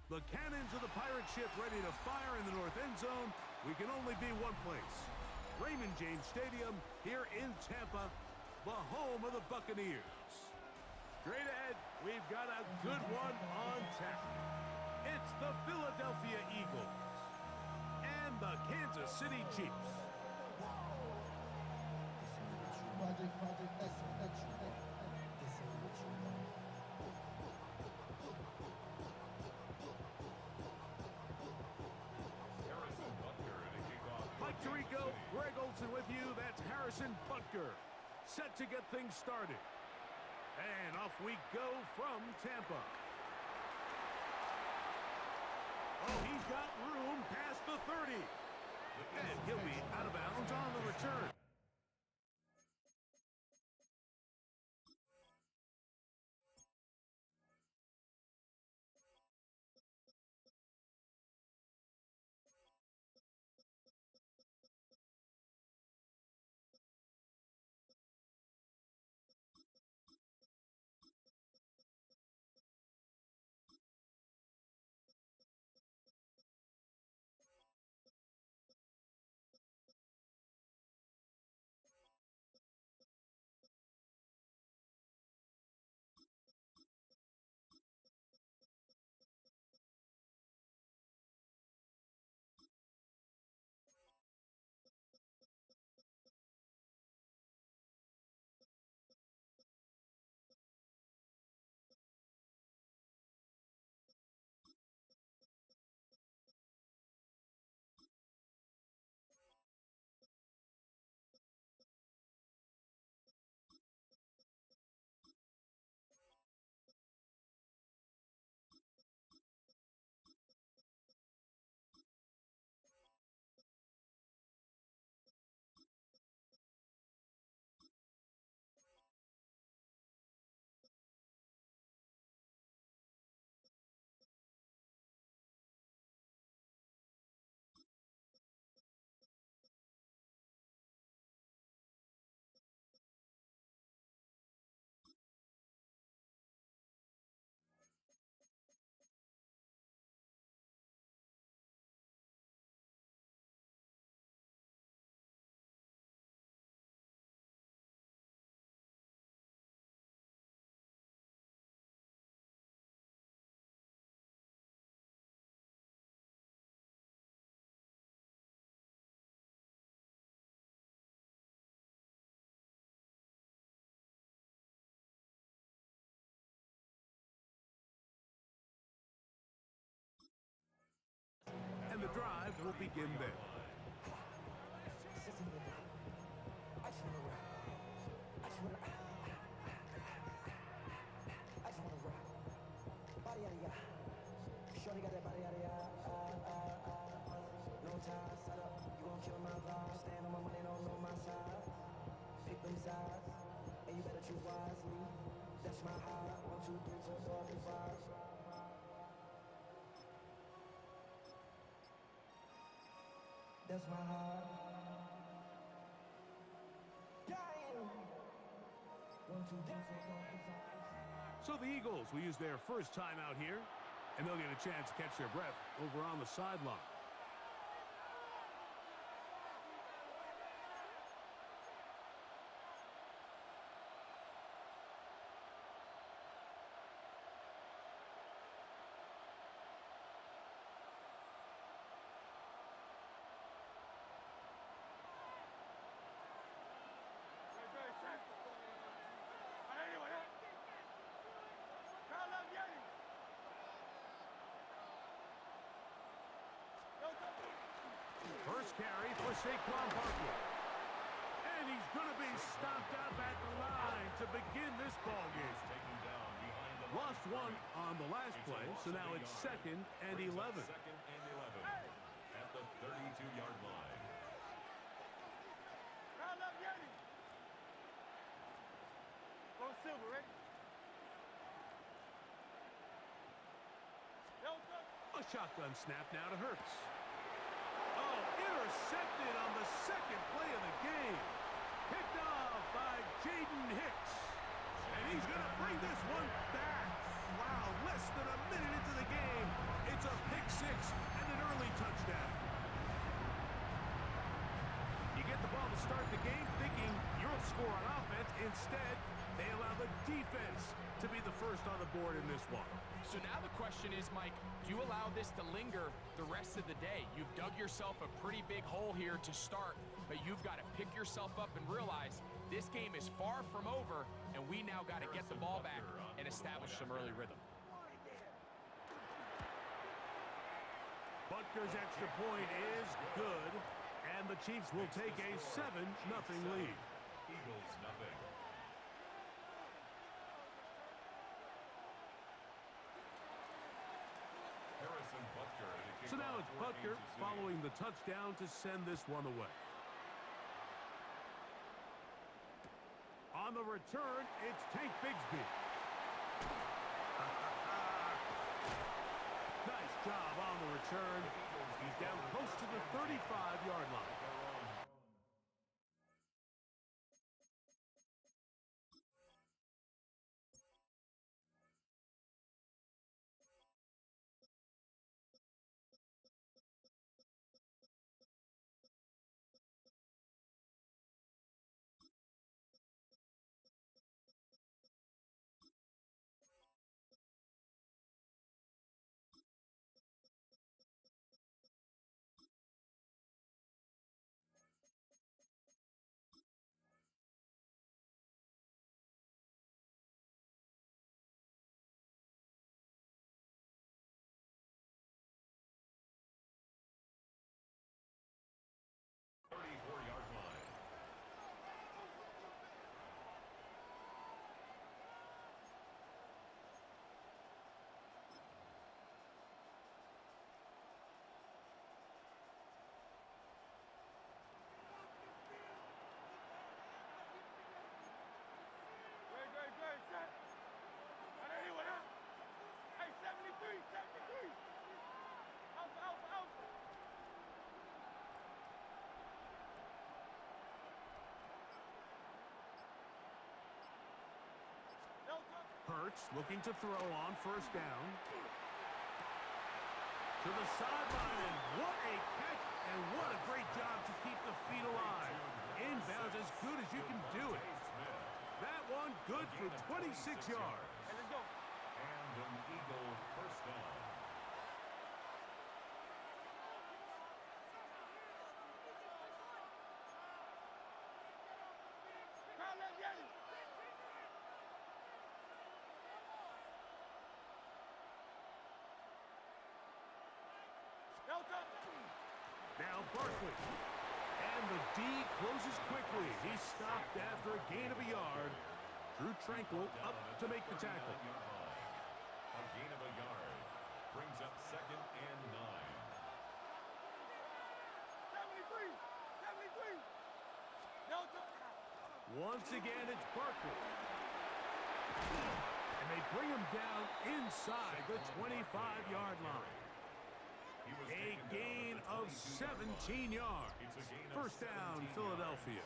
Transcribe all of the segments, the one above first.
The cannons of the pirate ship ready to fire in the north end zone. We can only be one place. Raymond James Stadium here in Tampa, the home of the Buccaneers. Straight ahead, we've got a good one on tap. It's the Philadelphia Eagles and the Kansas City Chiefs. Mike Tirico, Greg Olsen with you. That's Harrison Butker, set to get things started. And off we go from Tampa. Oh, he's got room past the 30. And he'll be out of bounds on the return. And the drive will begin there. Shorty got that body out of ya, no time, set up, you gon' kill my vibe. Stand on my money, don't know my side. Pick them sides, and you better choose wisely. That's my high, 1, 2, 3, 4, 5. That's my high. Damn. 1, 2, 3, 4, 5. So the Eagles will use their first time out here, and they'll get a chance to catch their breath over on the sideline. First carry for Saquon Barkley. And he's going to be stopped up at the line to begin this ballgame. Lost one on the last play, so now it's 2nd and 11. Second and 11 at the 32-yard line. Go Silver, right? A shotgun snap now to Hurts. Oh, intercepted on the second play of the game. Picked off by Jaden Hicks. And he's going to bring this one back. Wow, less than a minute into the game, It's a pick six and an early touchdown. You get the ball to start the game thinking you'll score on offense. Instead, they allow the defense to be the first on the board in this one. So now the question is, Mike, do you allow this to linger the rest of the day? You've dug yourself a pretty big hole here to start, but you've got to pick yourself up and realize this game is far from over, and we now got to get the ball back and establish some early rhythm. Butker's extra point is good, and the Chiefs will take a 7-0 lead. Eagles nothing. So now it's Butker following the touchdown to send this one away. On the return, it's Tank Bigsby. Nice job on the return. He's down close to the 35-yard line. Hurts looking to throw on first down. To the sideline, and what a catch, and what a great job to keep the feet alive. Inbounds as good as you can do it. That one good for 26 yards. And an Eagle first down. Now Barkley. And the D closes quickly. He stopped after a gain of a yard. Drew Tranquil up to make the tackle. A gain of a yard brings up 2nd and 9. Once again, it's Barkley. And they bring him down inside the 25-yard line. A gain of 17 yards. First down, Philadelphia.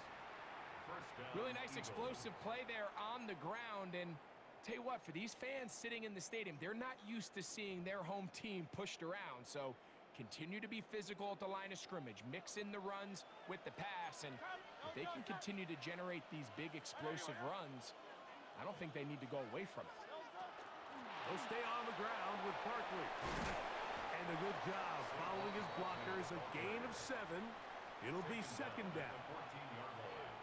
Really nice explosive play there on the ground. And tell you what, for these fans sitting in the stadium, they're not used to seeing their home team pushed around. So continue to be physical at the line of scrimmage. Mix in the runs with the pass. And if they can continue to generate these big explosive runs, I don't think they need to go away from it. They'll stay on the ground with Barkley. And a good job following his blockers. A gain of 7. It'll be second down. 14-yard line.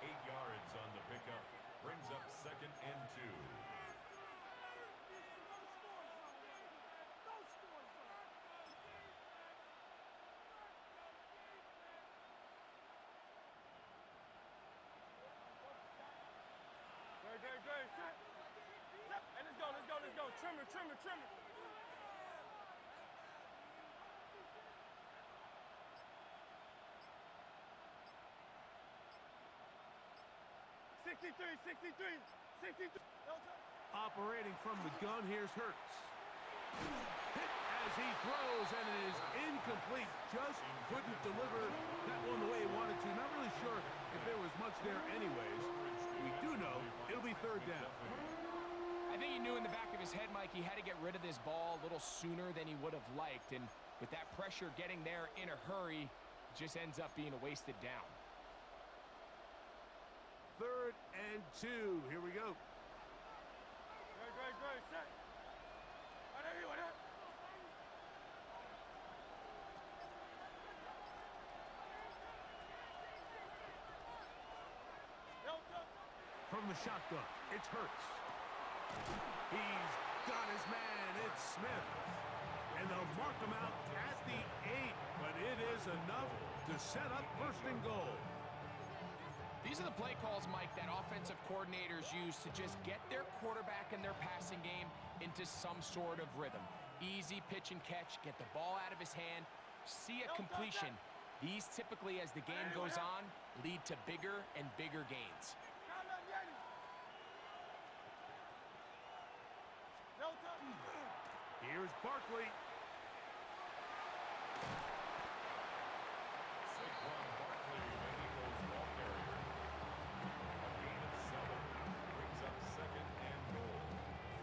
8 yards on the pickup. Brings up 2nd and 2. Good. Hey, let's go. Trimmer. 63. Operating from the gun, here's Hurts. Hit as he throws, and it is incomplete. Just couldn't deliver that one the way he wanted to. Not really sure if there was much there anyways. We do know it'll be third down. I think he knew in the back of his his head, Mike. He had to get rid of this ball a little sooner than he would have liked. And with that pressure getting there in a hurry, it just ends up being a wasted down. 3rd and 2. Here we go. Great. Set. From the shotgun, it's Hurts. He's got his man. It's Smith. And they'll mark him out at the 8, but it is enough to set up 1st and goal. These are the play calls, Mike, that offensive coordinators use to just get their quarterback and their passing game into some sort of rhythm. Easy pitch and catch, get the ball out of his hand, see a completion. These typically, as the game goes on, lead to bigger and bigger gains. Here's Barkley. Saquon Barkley, the Eagles ball carrier. A gain of 7. Brings up 2nd and goal.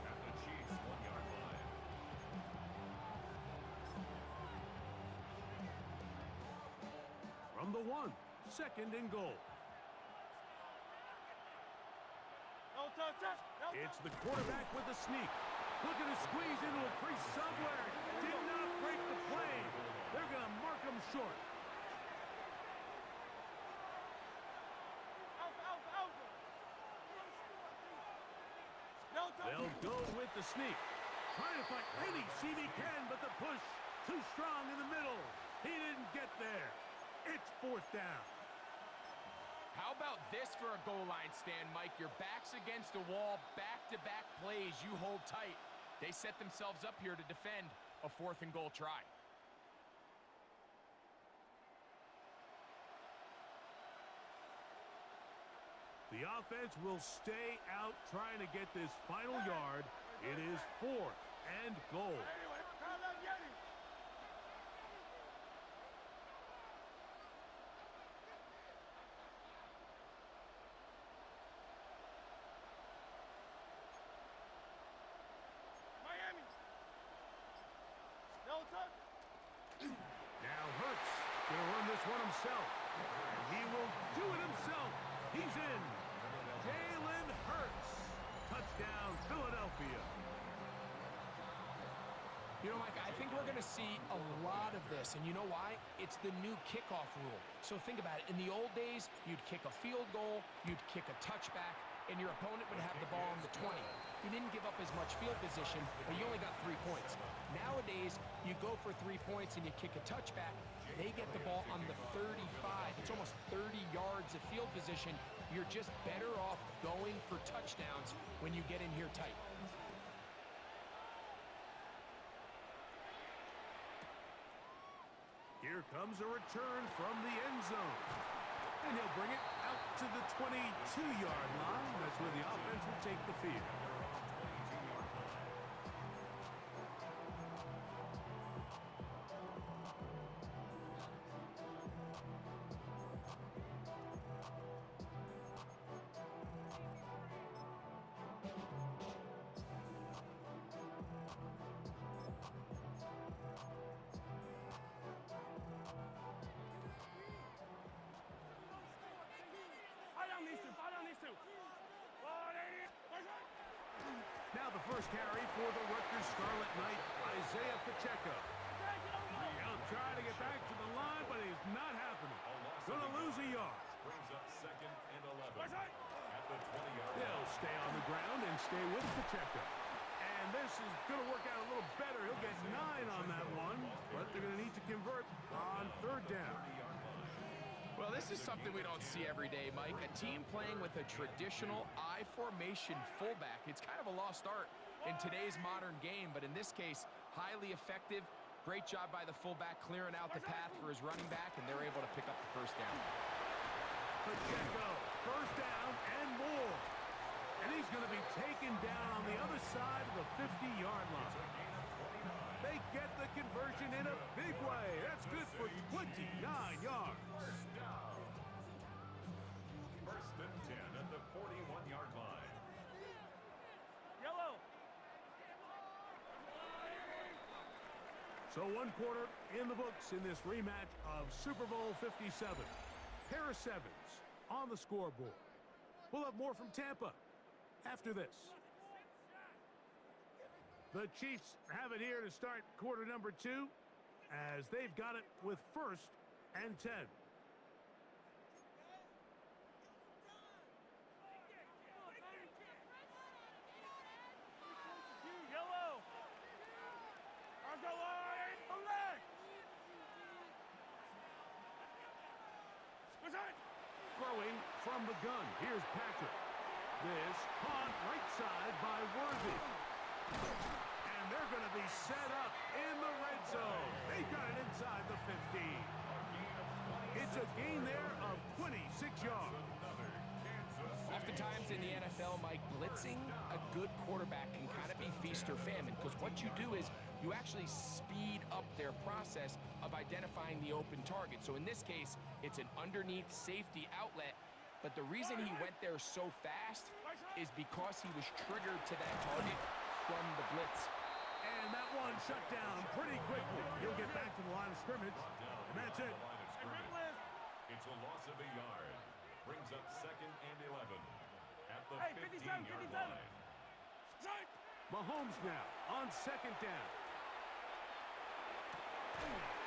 At the Chiefs' 1-yard line. From the 1, 2nd and goal. It's the quarterback with the sneak. Looking to squeeze into a crease somewhere. Did not break the play. They're going to mark him short. They'll go with the sneak. Trying to find any seam he can, but the push too strong in the middle. He didn't get there. It's 4th down. How about this for a goal line stand, Mike? Your back's against the wall, back-to-back plays, you hold tight. They set themselves up here to defend a 4th and goal try. The offense will stay out trying to get this final yard. It is 4th and goal. Now Hurts going to run this one himself. And he will do it himself. He's in. Jalen Hurts. Touchdown, Philadelphia. You know, Mike, I think we're going to see a lot of this, and you know why? It's the new kickoff rule. So think about it. In the old days, you'd kick a field goal, you'd kick a touchback, and your opponent would have the ball on the 20. You didn't give up as much field position, but you only got 3 points. Nowadays, you go for 3 points and you kick a touchback. They get the ball on the 35. It's almost 30 yards of field position. You're just better off going for touchdowns when you get in here tight. Here comes a return from the end zone. And he'll bring it out to the 22-yard line. That's where the offense will take the field. Now the first carry for the Rutgers Scarlet Knight, Isaiah Pacheco. He'll try to get back to the line, but he's not happening. Going to lose a yard. Brings up 2nd and 11. At the 20-yard line. He'll stay on the ground and stay with Pacheco. And this is going to work out a little better. He'll get 9 on that one, but they're going to need to convert on 3rd down. Well, this is something we don't see every day, Mike. A team playing with a traditional I formation fullback. It's kind of a lost art in today's modern game, but in this case, highly effective. Great job by the fullback clearing out the path for his running back, and they're able to pick up the 1st down. Pacheco, 1st down and more. And he's going to be taken down on the other side of the 50-yard line. They get the conversion in a big way. That's good for 29 yards. 1st and 10 at the 41-yard line. Yellow. So 1 quarter in the books in this rematch of Super Bowl 57. Pair of sevens on the scoreboard. We'll have more from Tampa after this. The Chiefs have it here to start quarter number 2 as they've got it with 1st and 10. Yellow. Let's go, Lloyd. Olay. What's that? Throwing from the gun. Here's Patrick. This caught right side by Worthy. And they're going to be set up in the red zone. They got it inside the 15. It's a gain there of 26 yards. Oftentimes in the NFL, Mike, blitzing a good quarterback can kind of be feast or famine, because what you do is you actually speed up their process of identifying the open target. So in this case, it's an underneath safety outlet, but the reason he went there so fast is because he was triggered to that target from the blitz. And that one shut down pretty quickly. He'll get back to the line of scrimmage, and that's it. It's a loss of a yard. Brings up 2nd and 11 at the 15-yard line. Mahomes now on 2nd down.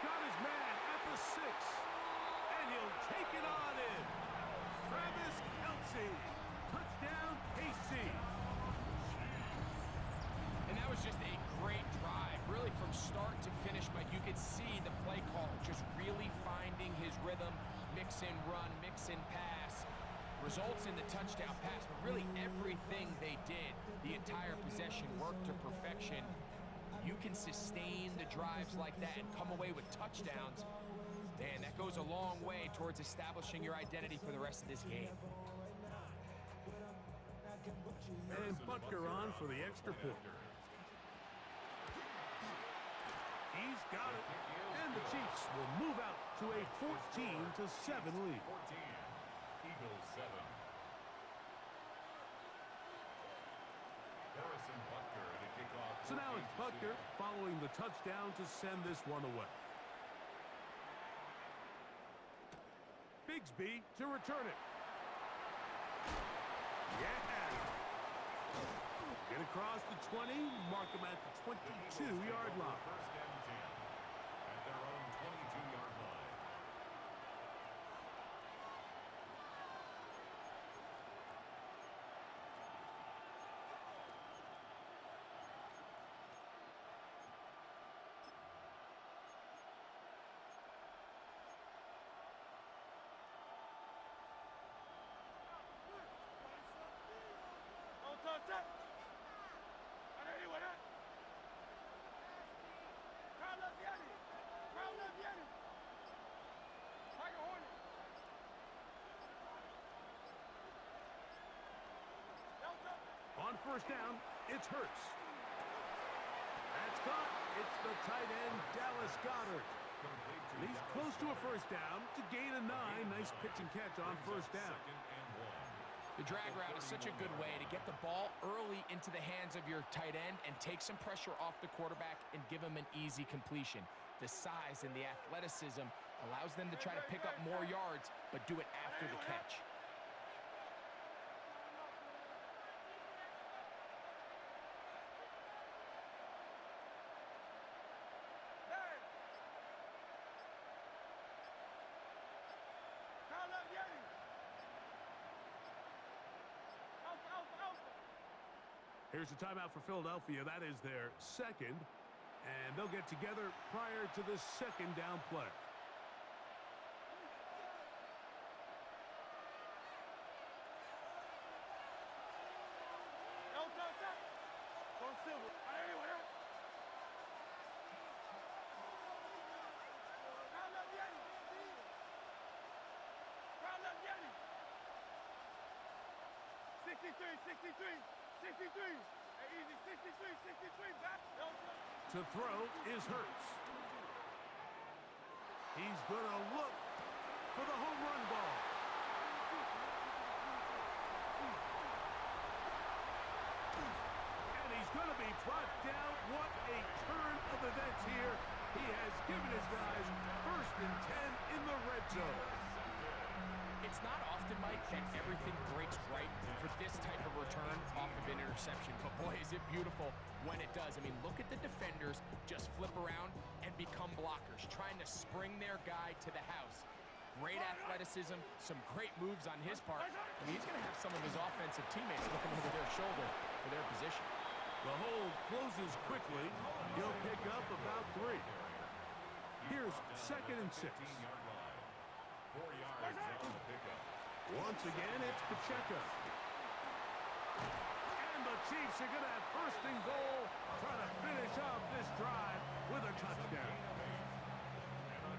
Got his man at the 6. And he'll take it on in. Travis Kelce. Touchdown, KC. And that was just a great drive, really from start to finish, Mike. You could see the play caller just really finding his rhythm, mix and run, mix and pass. Results in the touchdown pass, but really everything they did, the entire possession worked to perfection. You can sustain the drives like that and come away with touchdowns. Man, that goes a long way towards establishing your identity for the rest of this game. And Butker on for the extra point. He's got it. And the Chiefs will move out to a 14-7 lead. 14. Eagles 7. Harrison Butker to kick off. So now it's Butker following the touchdown to send this one away. Bigsby to return it. Yeah. Get across the 20, mark him at the 22-yard line. 1st and 10 at their own 22-yard line. Don't touch that. I know you with that. Crowd love Yanni. Crowd love Yanni. Tiger Hornet. Delta. On 1st down, it's Hurts. That's caught. It's the tight end, Dallas Goedert. Complete to And he's Dallas close to a Goedert. 1st down to gain a 9. Nice pitch and catch on 1st down. 2nd and 1. The drag route is such a good way to get the ball early into the hands of your tight end and take some pressure off the quarterback and give him an easy completion. The size and the athleticism allows them to try to pick up more yards, but do it after the catch. Hey. Crowd love Yanni. Alpha, alpha, alpha. Here's a timeout for Philadelphia. That is their 2nd. And they'll get together prior to the 2nd down play. Don't touch that. Don't silver. I know you with that. Crowd love Yanni. Crowd love Yanni. 63, 63, 63. Hey, easy. 63, 63. Back. Don't touch. To throw is Hurts. He's going to look for the home run ball. And he's going to be brought down. What a turn of events here He has given his guys 1st and 10 in the red zone. It's not often, Mike, that everything breaks right for this type of return off of an interception. But boy, is it beautiful when it does. I mean, look at the defenders just flip around and become blockers, trying to spring their guy to the house. Great athleticism, some great moves on his part. I mean, he's going to have some of his offensive teammates looking over their shoulder for their position. The hold closes quickly. He'll pick up about 3. Here's 2nd and 6. 4 yards on the pickup. Once again, it's Pacheco. And the Chiefs are going to have 1st and goal, trying to finish off this drive with a touchdown.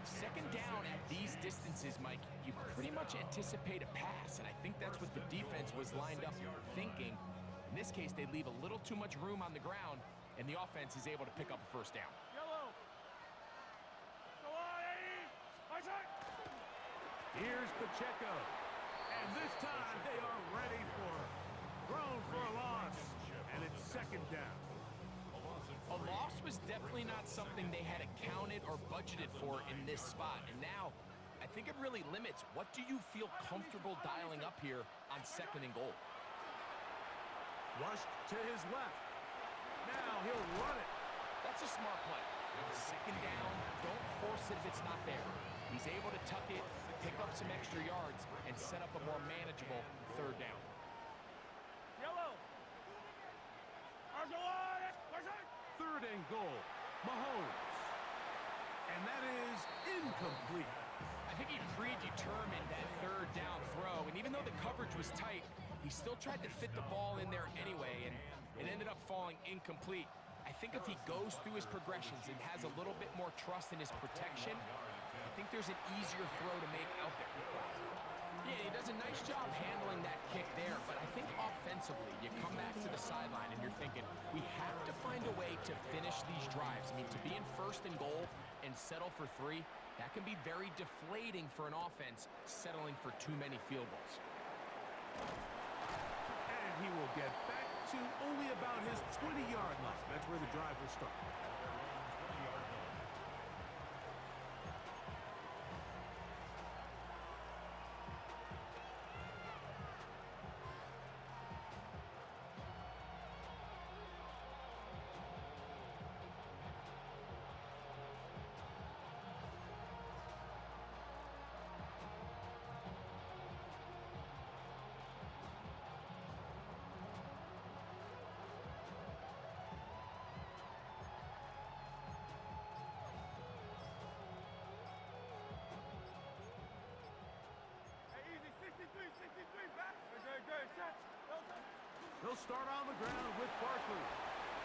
2nd down at these distances, Mike, you pretty much anticipate a pass, and I think that's what the defense was lined up thinking. In this case, they leave a little too much room on the ground, and the offense is able to pick up a 1st down. Yellow. Go on, Eddie. My side. Here's Pacheco. And this time they are ready for it. Thrown for a loss. And it's 2nd down. A loss was definitely not something they had accounted or budgeted for in this spot. And now, I think it really limits what do you feel comfortable dialing up here on 2nd and goal. Flushed to his left. Now he'll run it. That's a smart play. 2nd down, don't force it if it's not there. He's able to tuck it, pick up some extra yards, and set up a more manageable 3rd down. Yellow. Arsenal. 3rd and goal. Mahomes. And that is incomplete. I think he predetermined that 3rd down throw, and even though the coverage was tight, he still tried to fit the ball in there anyway, and it ended up falling incomplete. I think if he goes through his progressions and has a little bit more trust in his protection, I think there's an easier throw to make out there. Yeah, he does a nice job handling that kick there, but I think offensively, you come back to the sideline and you're thinking, we have to find a way to finish these drives. I mean, to be in 1st and goal and settle for 3, that can be very deflating for an offense settling for too many field goals. And he will get back to only about his 20-yard line. That's where the drive will start. He'll start on the ground with Barkley.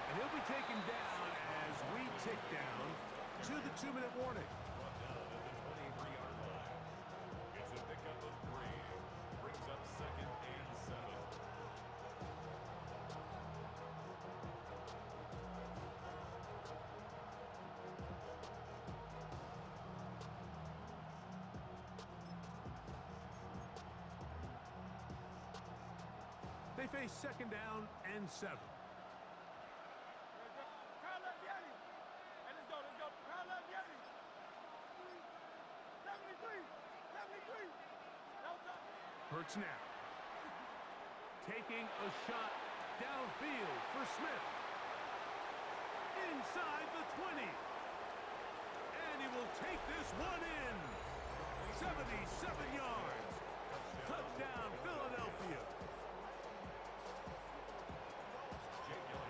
And he'll be taken down as we tick down to the 2-minute warning. It's a pickup of 3. Brings up 2nd and 7. They face 2nd down and 7. Hurts now. Taking a shot downfield for Smith. Inside the 20. And he will take this one in. 77 yards. Touchdown, Philadelphia.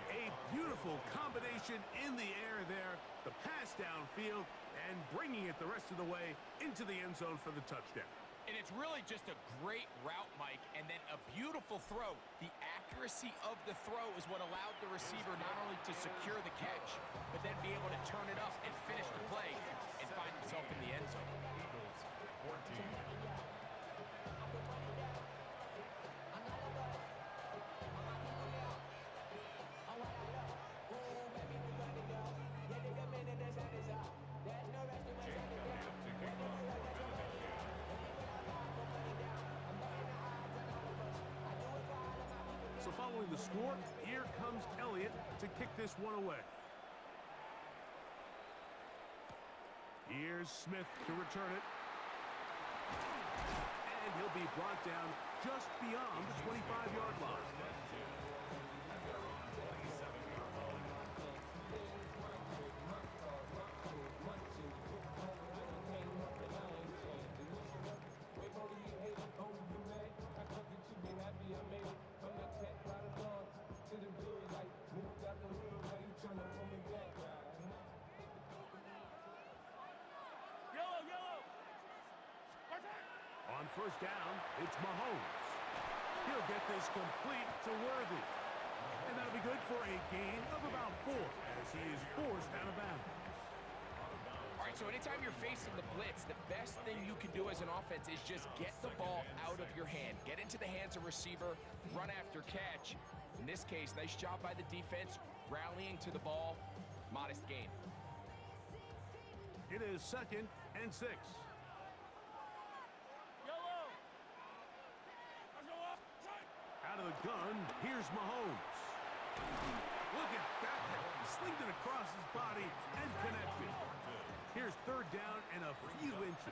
A beautiful combination in the air there. The pass downfield and bringing it the rest of the way into the end zone for the touchdown. And it's really just a great route, Mike, and then a beautiful throw. The accuracy of the throw is what allowed the receiver not only to secure the catch, but then be able to turn it up and finish the play and find himself in the end zone. 14. So following the score, here comes Elliott to kick this one away. Here's Smith to return it. And he'll be brought down just beyond the 25-yard line. On first down, it's Mahomes. He'll get this complete to Worthy. And that'll be good for a gain of about 4 as he is forced out of bounds. All right, so anytime you're facing the blitz, the best thing you can do as an offense is just get the ball out of your hand. Get into the hands of receiver, run after catch. In this case, nice job by the defense, rallying to the ball, modest gain. It is 2nd and 6. Out of the gun, here's Mahomes. Look at that. Slinged it across his body and connected. Here's 3rd down and a few inches.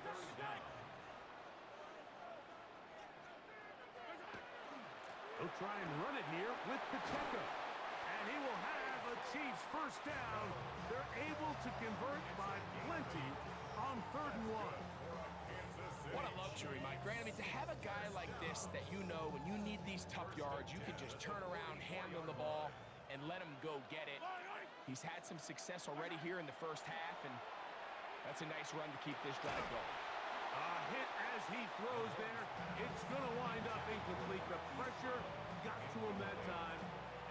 He'll try and run it here with Pacheco. And he will have a Chiefs first down. They're able to convert by plenty on 3rd and 1. What a luxury, Mike Grant. I mean, to have a guy like this that you know when you need these tough yards, you can just turn around, handle the ball, and let him go get it. He's had some success already here in the first half, and that's a nice run to keep this drive going. A hit as he throws there. It's going to wind up incomplete. The pressure got to him that time,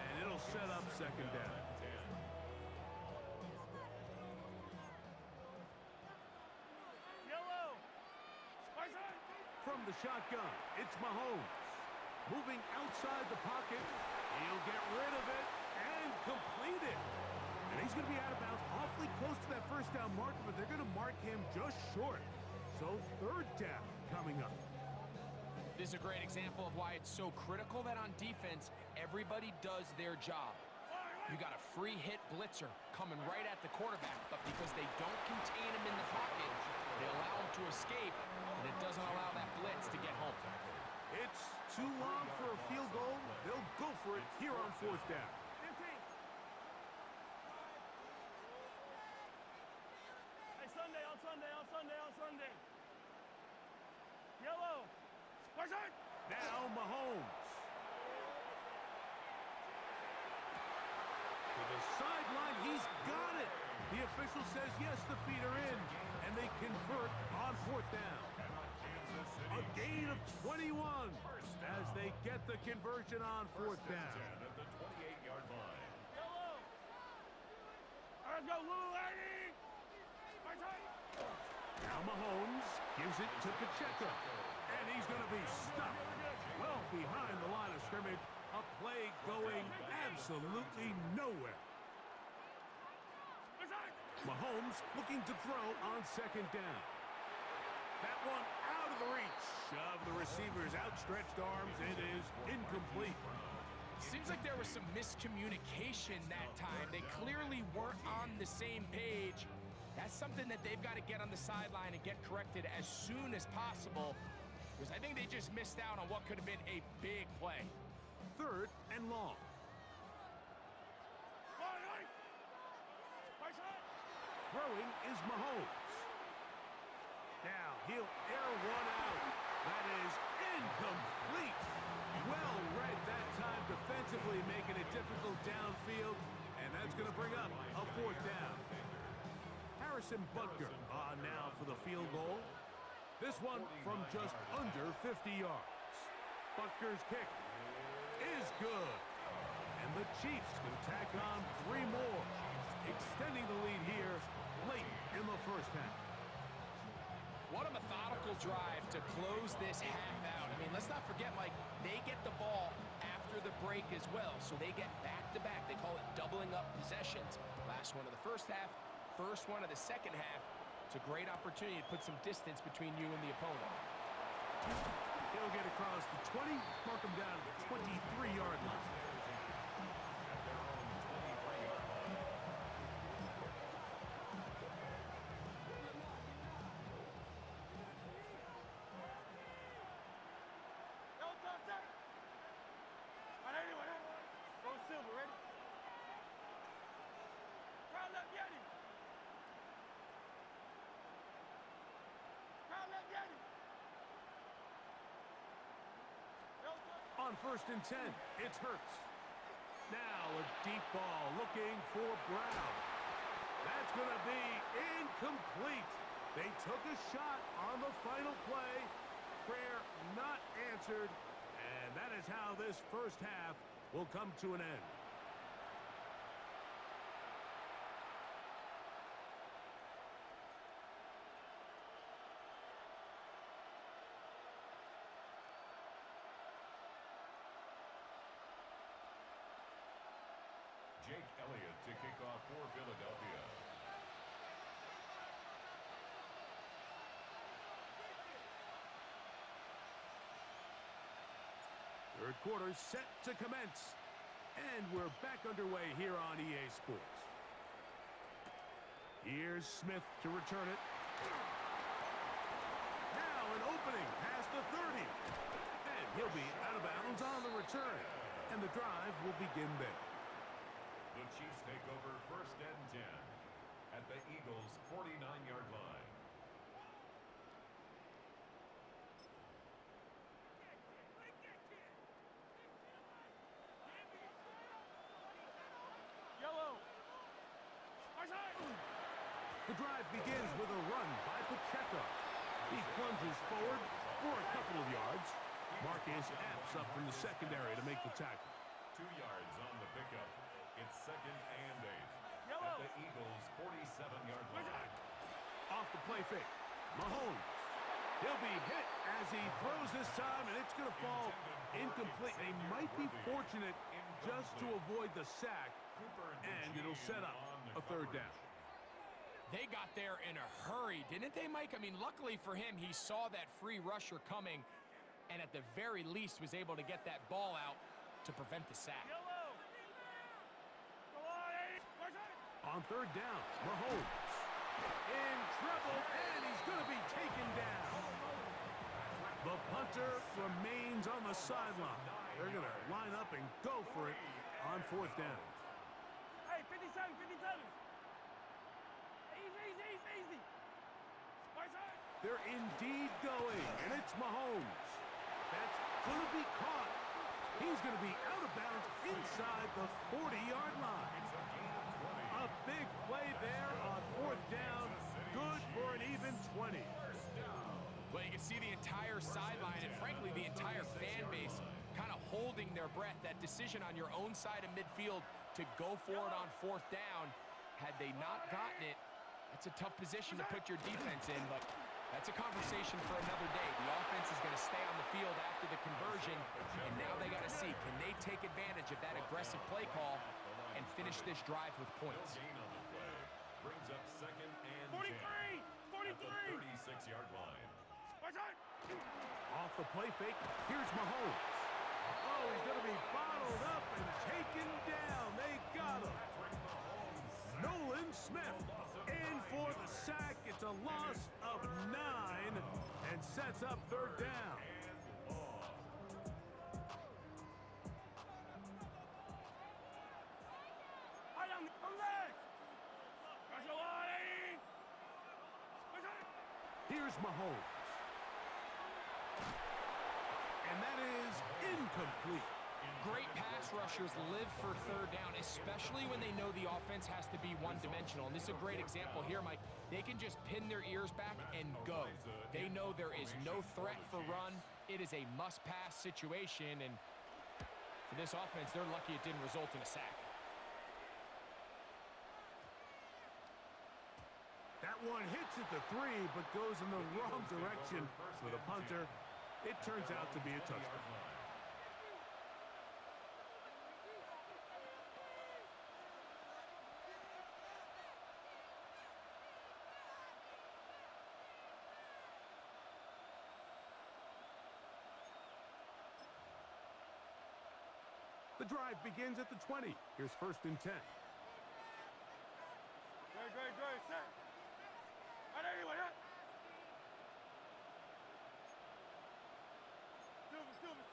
and it'll set up 2nd down. From the shotgun, it's Mahomes. Moving outside the pocket. He'll get rid of it and complete it. And he's going to be out of bounds awfully close to that first down marker, but they're going to mark him just short. So 3rd down coming up. This is a great example of why it's so critical that on defense, everybody does their job. You got a free hit blitzer coming right at the quarterback, but because they don't contain him in the pocket, they allow him to escape, and it doesn't allow that blitz to get home. It's too long for a field goal. They'll go for it here on 4th down. Hey, on Sunday. Yellow. Now Mahomes. To the sideline, he's got it. The official says yes, the feet are in, and they convert on 4th down. A gain of 21 as they get the conversion on 4th down. At the 28-yard line. Yellow. Let's go, Little Lady. Now Mahomes gives it to Pacheco, and he's going to be stuck well behind the line of scrimmage. A play going absolutely nowhere. Mahomes looking to throw on 2nd down. That one out of the reach of the receiver's outstretched arms. It is incomplete. Seems like there was some miscommunication that time. They clearly weren't on the same page. That's something that they've got to get on the sideline and get corrected as soon as possible, because I think they just missed out on what could have been a big play. 3rd and long. Throwing is Mahomes. Now he'll air one out. That is incomplete. Well read that time defensively, making it difficult downfield, and that's going to bring up a 4th down. Harrison Butker on now for the field goal. This one from just under 50 yards. Butker's kick is good. And the Chiefs can tack on 3 more, extending the lead here late in the first half. What a methodical drive to close this half out. I mean, let's not forget, Mike, they get the ball after the break as well, so they get back-to-back. They call it doubling up possessions. Last one of the first half, first one of the second half. It's a great opportunity to put some distance between you and the opponent. He'll get across the 20, mark him down to the 23-yard line. On 1st and 10, it's Hurts. Now a deep ball looking for Brown. That's going to be incomplete. They took a shot on the final play. Prayer not answered. And that is how this first half will come to an end. Jake Elliott to kick off for Philadelphia. Third quarter set to commence. And we're back underway here on EA Sports. Here's Smith to return it. Now an opening past the 30. And he'll be out of bounds on the return. And the drive will begin there. The Chiefs take over 1st and 10 at the Eagles' 49-yard line. Yellow. The drive begins with a run by Pacheco. He plunges forward for a couple of yards. Marcus Epps up from the secondary to make the tackle. 2 yards on the pickup. It's 2nd and 8 at the Eagles' 47-yard line. Off the play fake. Mahomes. He'll be hit as he throws this time, and it's going to fall incomplete. They might be fortunate just to avoid the sack, and it'll set up a 3rd down. They got there in a hurry, didn't they, Mike? I mean, luckily for him, he saw that free rusher coming and at the very least was able to get that ball out to prevent the sack. On 3rd down, Mahomes in trouble, and he's going to be taken down. The punter remains on the sideline. They're going to line up and go for it on 4th down. Hey, 57, 57. Easy. They're indeed going, and it's Mahomes. That's going to be caught. He's going to be out of bounds inside the 40-yard line. A big play there on 4th down. Good for an even 20. Well, you can see the entire sideline and, frankly, the entire fan base kind of holding their breath. That decision on your own side of midfield to go for it on 4th down, had they not gotten it, that's a tough position to put your defense in, but that's a conversation for another day. The offense is going to stay on the field after the conversion, and now they got to see, can they take advantage of that aggressive play call and finish this drive with points? Gain on the play brings up 2nd and 43, 10 at the 43. 36-yard line. Off the play fake, here's Mahomes. Oh, he's going to be bottled up and taken down. They got him. Nolan Smith in for the sack. It's a loss of 9 and sets up 3rd down. Here's Mahomes. And that is incomplete. Great pass rushers live for 3rd down, especially when they know the offense has to be one-dimensional. And this is a great example here, Mike. They can just pin their ears back and go. They know there is no threat for run. It is a must-pass situation, and for this offense, they're lucky it didn't result in a sack. That one hits at the 3, but goes in the wrong direction for the punter. It turns out to be a touchdown. The drive begins at the 20. Here's 1st and 10. Great, set. Anyway, Silver.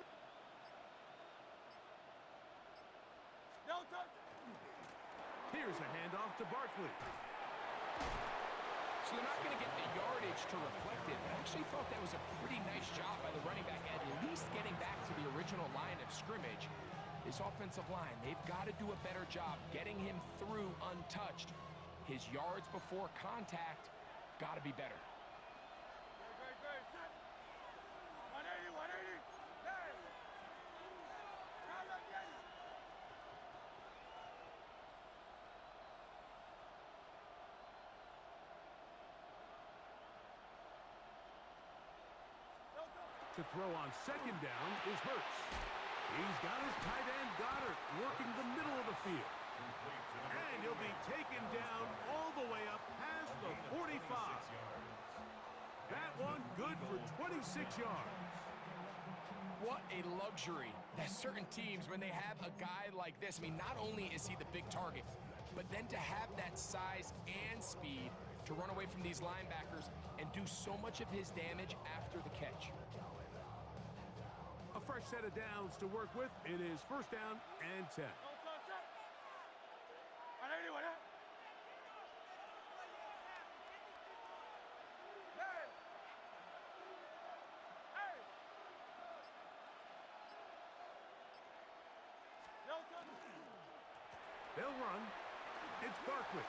No touch. Here's a handoff to Barkley. So they're not going to get the yardage to reflect it, but I actually thought that was a pretty nice job by the running back, at least getting back to the original line of scrimmage. This offensive line, they've got to do a better job getting him through untouched. His yards before contact got to be better. Great. Set. 180, 180. Hey. Now let's get it. To throw on second down is Hurts. He's got his tight end Goddard working the middle of the field. And he'll be taken down all the way up past the 45. That one good for 26 yards. What a luxury that certain teams, when they have a guy like this, I mean, not only is he the big target, but then to have that size and speed to run away from these linebackers and do so much of his damage after the catch. A fresh set of downs to work with. It is first down and 10. 180, 180. Hey. Hey. No touch. They'll run. It's Barkley.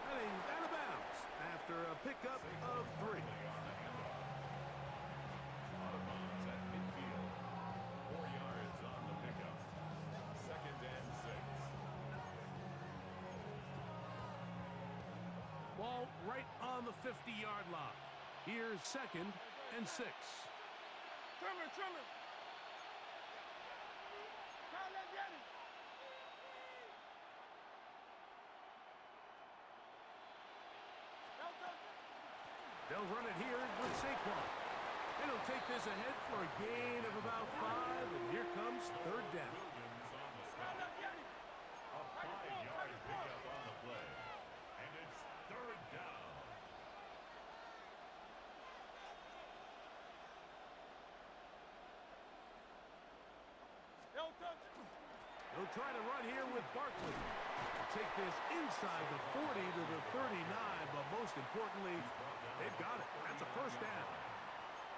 And he's out of bounds after a pickup of 3. Out of bounds at midfield. 4 yards on the pickup. Second and 6. Ball right on the 50-yard line. Here's second and 6. Trimmer. Now let's get it. No touch. They'll run it here with Saquon. And he'll take this ahead for a gain of about 5, and here comes third down. Williams on the Now stop. let's get it. A 5-yard pickup on the play. And it's third down. No touch. They'll try to run here with Barkley. They'll take this inside the 40 to the 39, but most importantly, they've got it. That's a first down.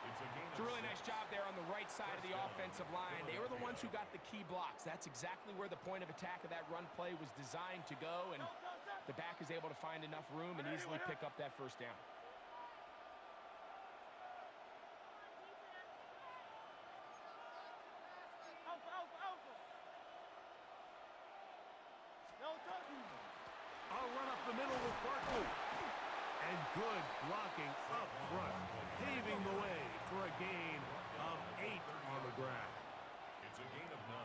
It's a really nice job there on the right side of the offensive line. They were the ones who got the key blocks. That's exactly where the point of attack of that run play was designed to go, and the back is able to find enough room and easily pick up that first down. Alpha. No touch. I'll run up the middle with Barkley. And good blocking up front, paving the way for a gain of 8 on the ground. It's a gain of 9.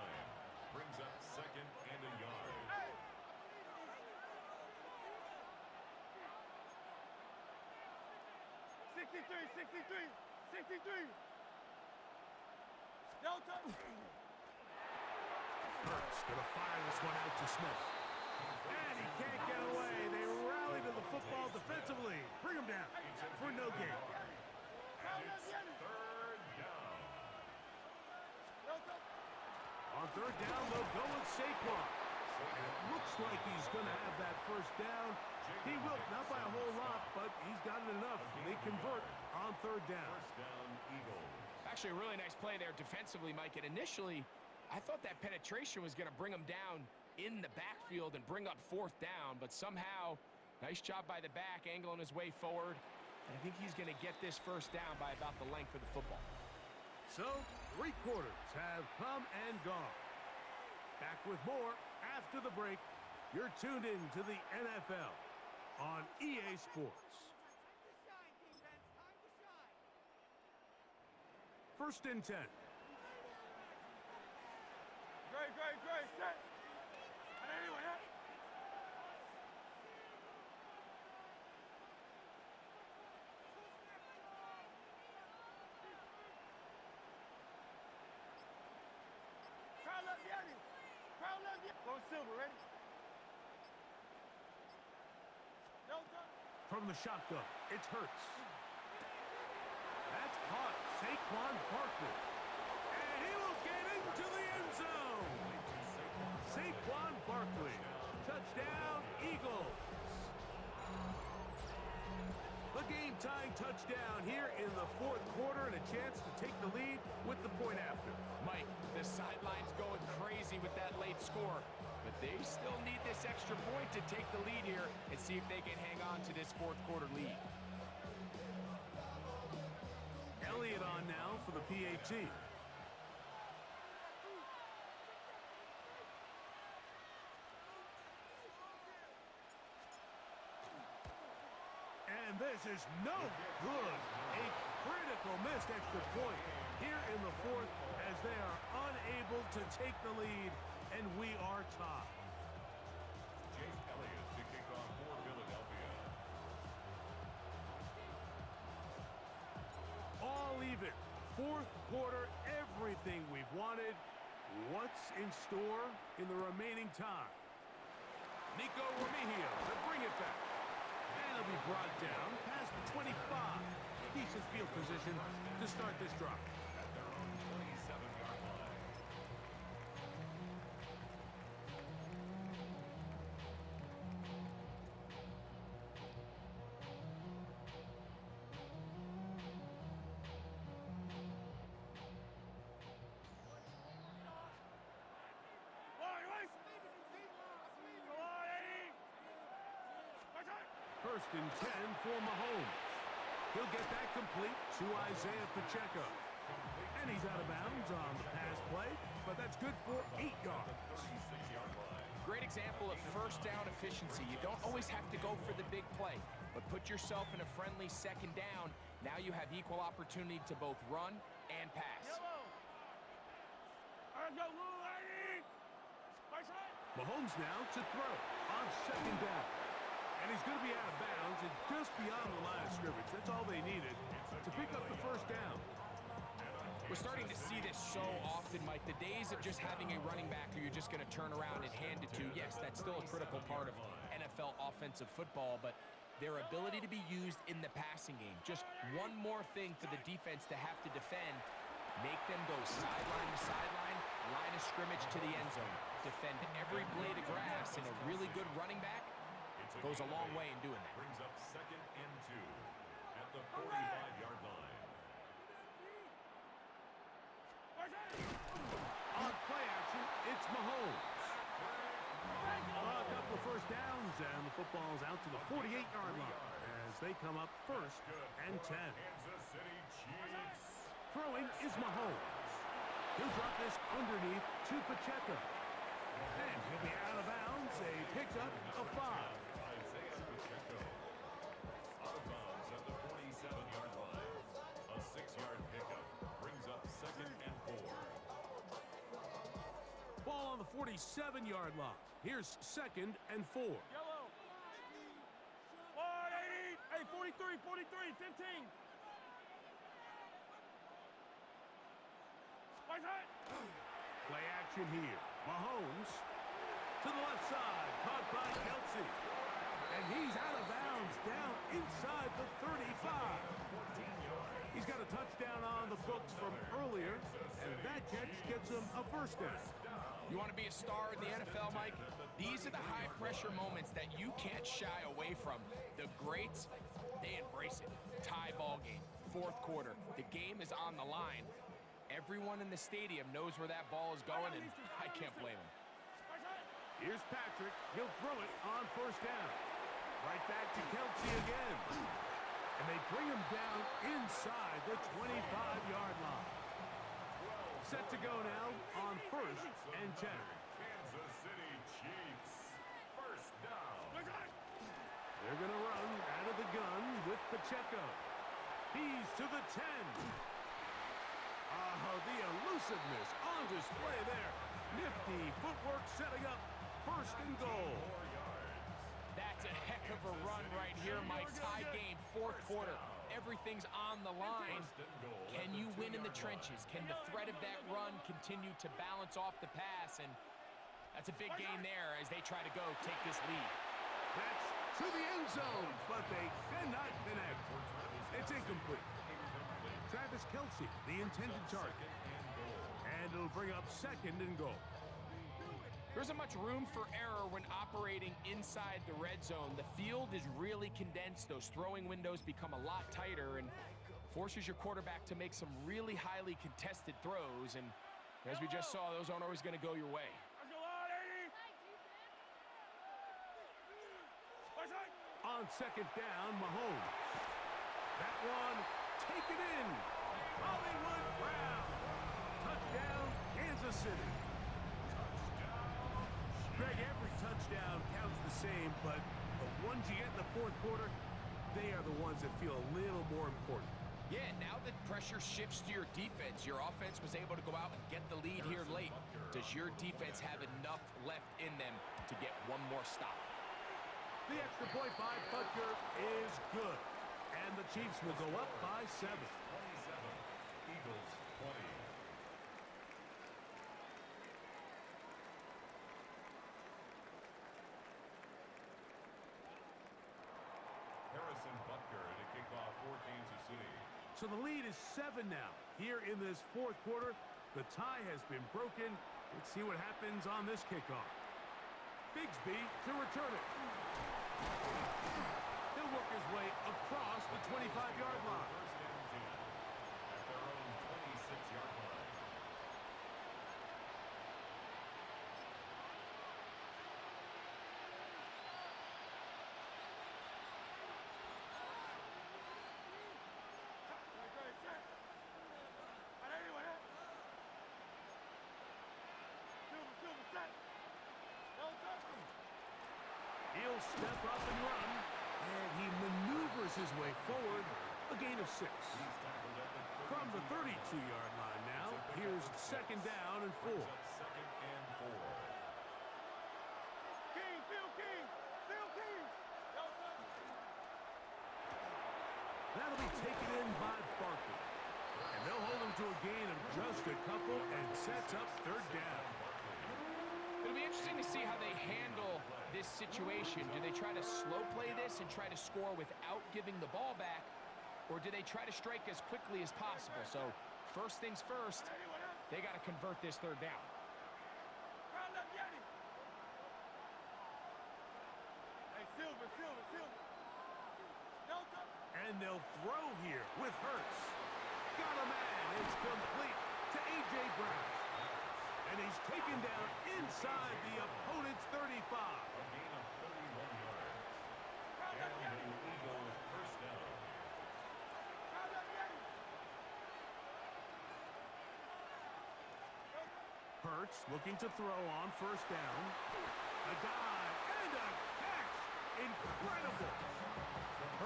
Brings up second and a yard. Hey. 63. No touch. Hurts gonna fire this one out to Smith. And he can't get away. They rally to the football defensively. Bring him down for no gain. And it's third down. No touch. On third down, they'll go with Saquon. And it looks like he's going to have that first down. He will, not by a whole lot, but he's got it enough. They convert on third down. First down, Eagles. Actually, a really nice play there defensively, Mike. And initially, I thought that penetration was going to bring him down in the backfield and bring up fourth down, but somehow, nice job by the back, angling his way forward. And I think he's going to get this first down by about the length of the football. So, 3 quarters have come and gone. Back with more after the break. You're tuned in to the NFL on EA Sports. First and 10. Great. Set. And anyway, huh? Crowd left Yanni. Going silver, ready? No touch. From the shotgun, it's Hurts. That's caught. Saquon Barkley. And he will get into the end zone. Saquon Barkley. Touchdown, Eagles. The game-tying touchdown here in the fourth quarter and a chance to take the lead with the point after. Mike, the sideline's going crazy with that late score, but they still need this extra point to take the lead here and see if they can hang on to this fourth quarter lead. Elliott on now for the PAT. And this is no good. A critical missed extra point here in the fourth as they are unable to take the lead, and we are tied. Jake Elliott to kick off for Philadelphia. All even. Fourth quarter, everything we've wanted. What's in store in the remaining time? Nico Remigio to bring it back. And it'll be brought down past the 25. Decent field position to start this drive. At their own 27-yard line. First and 10 for Mahomes. He'll get that complete to Isaiah Pacheco. And he's out of bounds on the pass play, but that's good for 8 yards. 36-yard line. Great example of first down efficiency. You don't always have to go for the big play, but put yourself in a friendly second down. Now you have equal opportunity to both run and pass. Mahomes now to throw on second down. And he's going to be out of bounds and just beyond the line of scrimmage. That's all they needed to pick up the first down. We're starting to see this so often, Mike. The days of just having a running back who you're just going to turn around and hand it to, yes, that's still a critical part of NFL offensive football, but their ability to be used in the passing game. Just one more thing for the defense to have to defend. Make them go sideline to sideline, line of scrimmage to the end zone. Defend every blade of grass, and a really good running back goes a long way in doing that. Brings up second and 2 at the 45-yard line. On play action, it's Mahomes. A couple of first downs, and the football's out to the 48-yard line as they come up first and 10. Kansas City Chiefs. Throwing is Mahomes. He'll drop this underneath to Pacheco. And he'll be out of bounds, a pickup of 5. Isaiah Pacheco. Out of bounds at the 47-yard line. A 6-yard pickup brings up second and 4. Ball on the 47-yard line. Here's second and 4. Yellow. 180. Hey, 43, 43, 15. Play action here. Mahomes to the left side, caught by Kelsey. And he's out of bounds down inside the 35. He's got a touchdown on the books from earlier, and that catch gets him a first down. You want to be a star in the NFL, Mike? These are the high-pressure moments that you can't shy away from. The greats, they embrace it. Tie ball game, fourth quarter. The game is on the line. Everyone in the stadium knows where that ball is going, and I can't blame him. Here's Patrick. He'll throw it on first down. Right back to Kelsey again. And they bring him down inside the 25-yard line. Set to go now on first and 10. Kansas City Chiefs. First down. They're going to run out of the gun with Pacheco. He's to the 10. The elusiveness on display there. Nifty footwork setting up first and goal. That's a heck of a run right here, Mike. Tie game, fourth quarter. Everything's on the line. Can you win in the trenches? Can the threat of that run continue to balance off the pass? And that's a big gain there as they try to go take this lead. That's to the end zone, but they cannot connect. It's incomplete. Travis Kelsey, the intended target. And it'll bring up second and goal. There isn't much room for error when operating inside the red zone. The field is really condensed. Those throwing windows become a lot tighter and forces your quarterback to make some really highly contested throws. And as we just saw, those aren't always going to go your way. Let's go on, 80. What's that? On second down, Mahomes. That one taken in. Hollywood Brown. Touchdown, Kansas City. Greg, every touchdown counts the same, but the ones you get in the fourth quarter, they are the ones that feel a little more important. Yeah, now that pressure shifts to your defense, your offense was able to go out and get the lead here late. Does your defense have enough left in them to get one more stop? The extra point by Butker is good, and the Chiefs will go up by 7. 27, Eagles 20. Harrison Butker to kick off for Kansas City. So the lead is 7 now. Here in this fourth quarter, the tie has been broken. Let's see what happens on this kickoff. Bigsby to return it. He'll work his way across the 25-yard line. First and 10 at their own 26-yard line. He'll step up and run, and he maneuvers his way forward, a gain of 6. From the 32-yard line now, here's second down and 4. Second and 4. King, Phil King, Phil King. That'll be taken in by Barkley. And they'll hold him to a gain of just a couple and sets up third down. It'll be interesting to see how they handle this situation. Do they try to slow play this and try to score without giving the ball back, or do they try to strike as quickly as possible? So first things first, they got to convert this third down. Hey, Silver. And they'll throw here with Hurts. Got a man. It's complete to A.J. Brown. And he's taken down inside the opponent's 35. A gain of 31 yards. And an Eagles first down. Hurts looking to throw on first down. A dive and a catch. Incredible.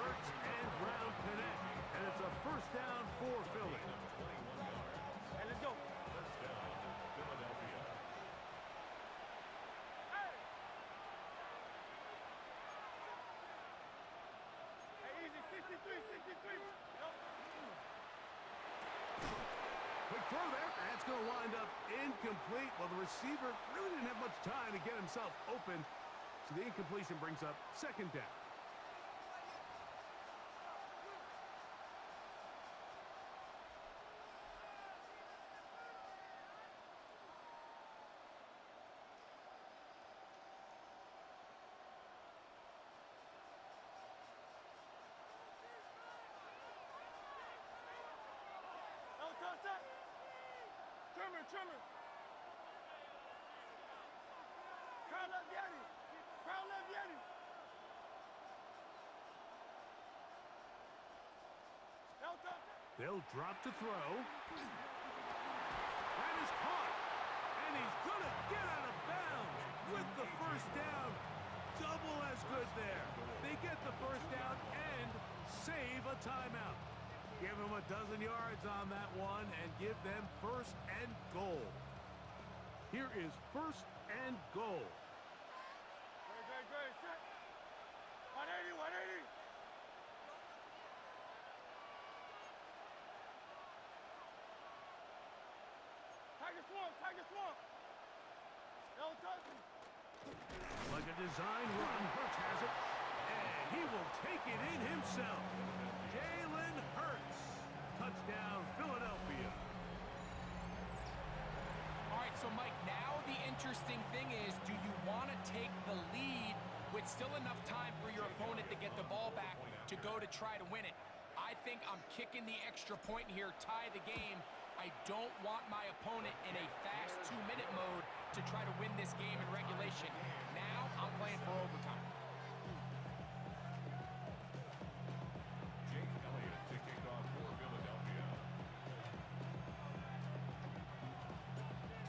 Hurts and Brown connect. And it's a first down for Philly. Gain of 21 yards. Hey, let's go. First down, Philadelphia. Hey, easy, 63. Quick throw there. That's going to wind up incomplete. Well, the receiver really didn't have much time to get himself open. So the incompletion brings up second down. Trimmer. Crown left Yeti. Delta. They'll drop to throw. That is caught. And he's going to get out of bounds with the first down. Double as good there. They get the first down and save a timeout. Give them a dozen yards on that one and give them first and goal. Here is first and goal. Great. Set. 180. Tiger Swamp. No touching. Like a design run, Hurts has it. And he will take it in himself. Jalen Hurts. Touchdown, Philadelphia. All right, so Mike, now the interesting thing is, do you want to take the lead with still enough time for your opponent to get the ball back to go to try to win it? I think I'm kicking the extra point here, tie the game. I don't want my opponent in a fast 2-minute mode to try to win this game in regulation. Now I'm playing for overtime. Jake Elliott to kick off for Philadelphia.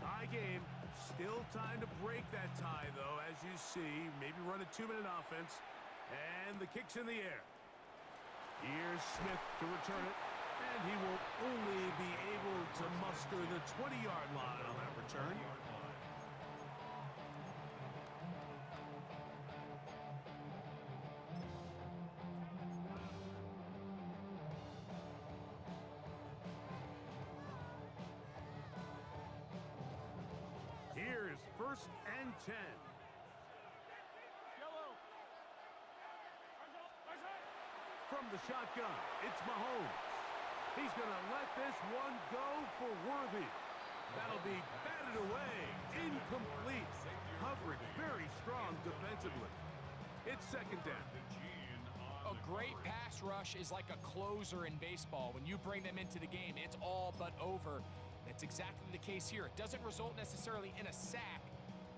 Tie game. Still time to break that tie, though, as you see. Maybe run a 2-minute offense. And the kick's in the air. Here's Smith to return it. And he will only be able to muster the 20-yard line on that return. Here's 1st and 10. From the shotgun, it's Mahomes. He's going to let this one go for Worthy. That'll be batted away. Incomplete. Coverage very strong defensively. It's 2nd down. A great pass rush is like a closer in baseball. When you bring them into the game, it's all but over. That's exactly the case here. It doesn't result necessarily in a sack,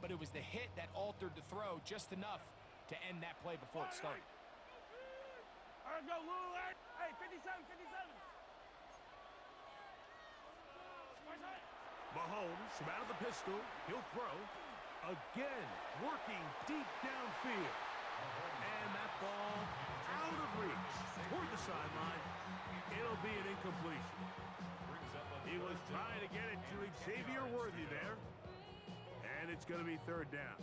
but it was the hit that altered the throw just enough to end that play before it started. All right, go, Lou. Hey, 57, 57. Mahomes from out of the pistol. He'll throw. Again, working deep downfield. And that ball out of reach toward the sideline. It'll be an incompletion. He was trying to get it to Xavier Worthy there. And it's going to be 3rd down.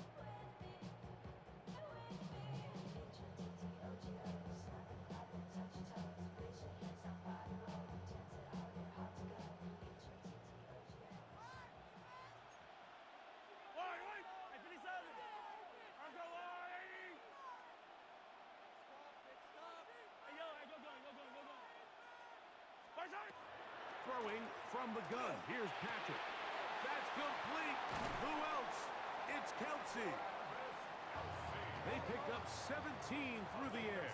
Throwing from the gun. Here's Patrick. That's complete. Who else? It's Kelsey. They pick up 17 through the air.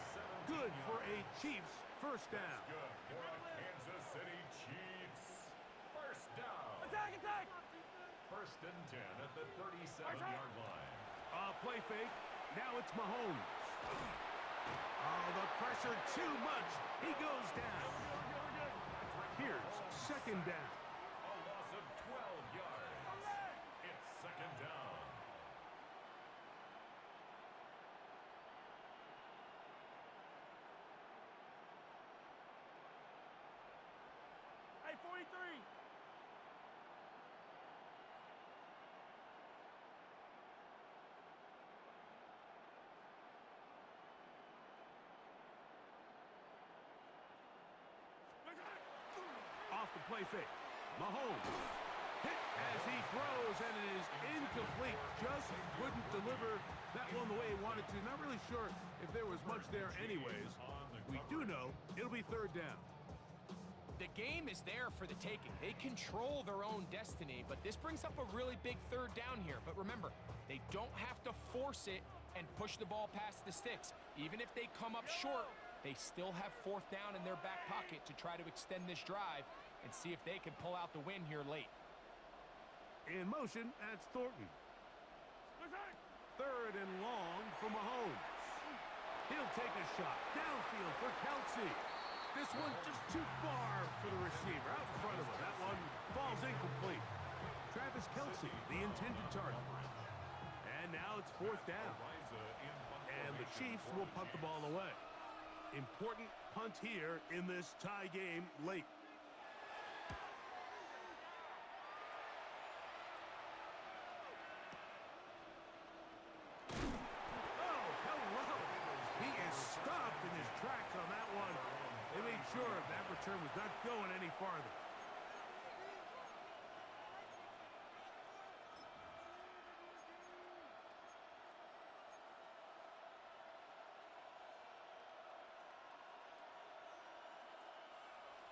Good for a Chiefs 1st down. Good for the Kansas City Chiefs. 1st down. Attack, attack. 1st and 10 at the 37-yard line. Play fake. Now it's Mahomes. Oh, the pressure too much. He goes down. Here's 2nd down. A loss of 12 yards. It's 2nd down. Hey, 43. Off the play fake. Mahomes hit as he throws, and it is incomplete. Just couldn't deliver that one the way he wanted to. Not really sure if there was much there anyways. We do know it'll be 3rd down. The game is there for the taking. They control their own destiny, but this brings up a really big 3rd down here. But remember, they don't have to force it and push the ball past the sticks. Even if they come up short, they still have 4th down in their back pocket to try to extend this drive and see if they can pull out the win here late. In motion, that's Thornton. 3rd and long for Mahomes. He'll take a shot downfield for Kelsey. This one just too far for the receiver. Out in front of him. That one falls incomplete. Travis Kelsey, the intended target. And now it's 4th down. And the Chiefs will punt the ball away. Important punt here in this tie game late. Oh, hello. He is stopped in his tracks on that one. They made sure that return was not going any farther.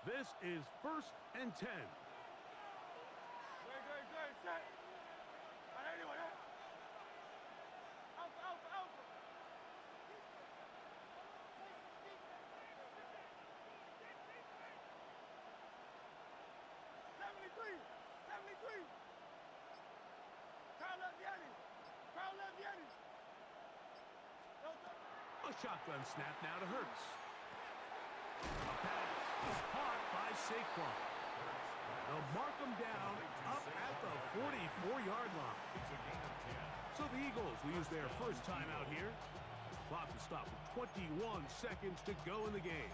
This is 1st and 10. Good, good, good. Set. All right, anyway. vieni. A shotgun snap now to Hurts. A pass is caught by Saquon. They'll mark him down up at the 44-yard line. So the Eagles will use their first timeout here. Clock to stop with 21 seconds to go in the game.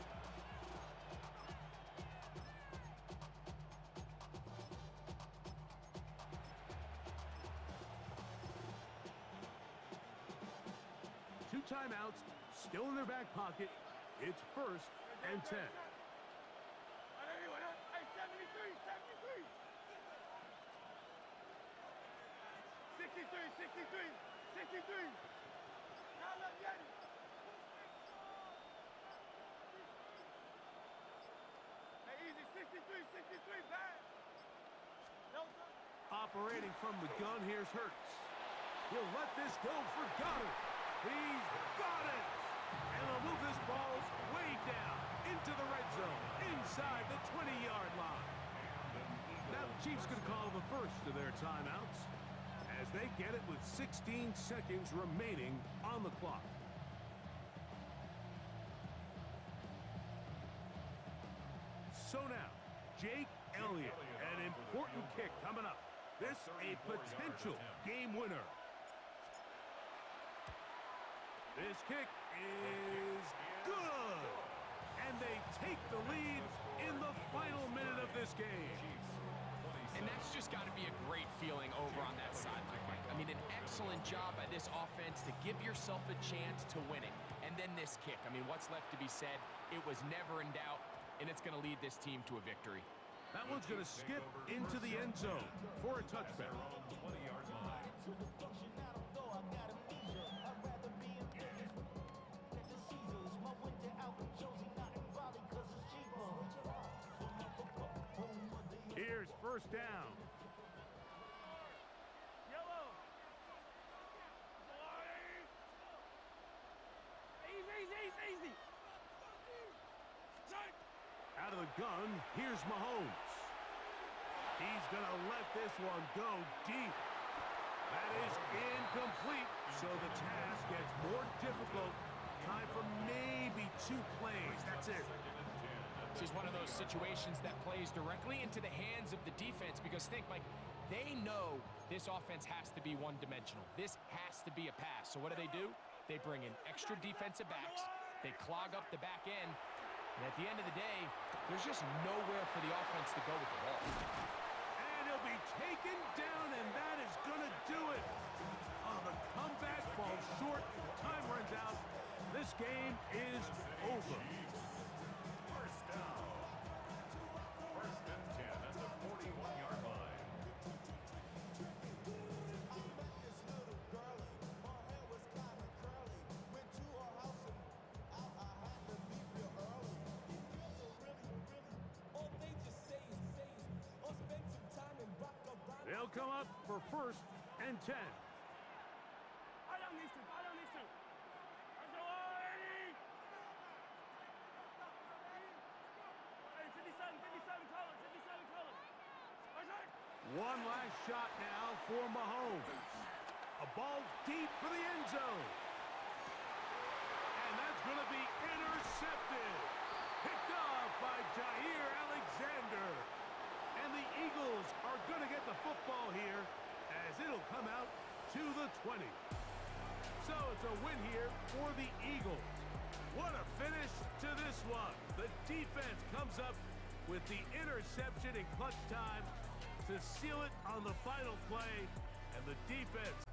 Two timeouts still in their back pocket. It's first and 10. Hey, 73, 73. 63, 63. Now vieni. Hey, easy, 63, 63, back. Operating from the gun, here's Hurts. He'll let this go for Goddard. He's got it! And they'll move this ball way down into the red zone, inside the 20-yard line. Now the Chiefs going to call the first of their timeouts as they get it with 16 seconds remaining on the clock. So now, Jake Elliott, an important kick coming up. This a potential game winner. This kick is good. And they take the lead in the final minute of this game. And that's just got to be a great feeling over on that sideline, Mike. I mean, an excellent job by this offense to give yourself a chance to win it. And then this kick. I mean, what's left to be said? It was never in doubt, and it's going to lead this team to a victory. That one's going to skip into the end zone for a touchback. Here's first down. Yellow. Easy. Out of the gun, here's Mahomes. He's going to let this one go deep. That is incomplete, so the task gets more difficult. Time for maybe 2 plays. That's it. This is one of those situations that plays directly into the hands of the defense because think, Mike, they know this offense has to be one-dimensional. This has to be a pass. So what do? They bring in extra defensive backs. They clog up the back end. And at the end of the day, there's just nowhere for the offense to go with the ball. And he'll be taken down, and that is going to do it. Oh, the comeback falls short. Time runs out. This game is over. First down. First and 10 at the 41-yard line. They'll come up for first and 10. I don't need to. Hey, 57 colors. One last shot now for Mahomes. A ball deep for the end zone. And that's going to be intercepted. Picked off by Jair Alexander. And the Eagles are going to get the football here as it'll come out to the 20. So it's a win here for the Eagles. What a finish to this one. The defense comes up with the interception in clutch time to seal it on the final play, and the defense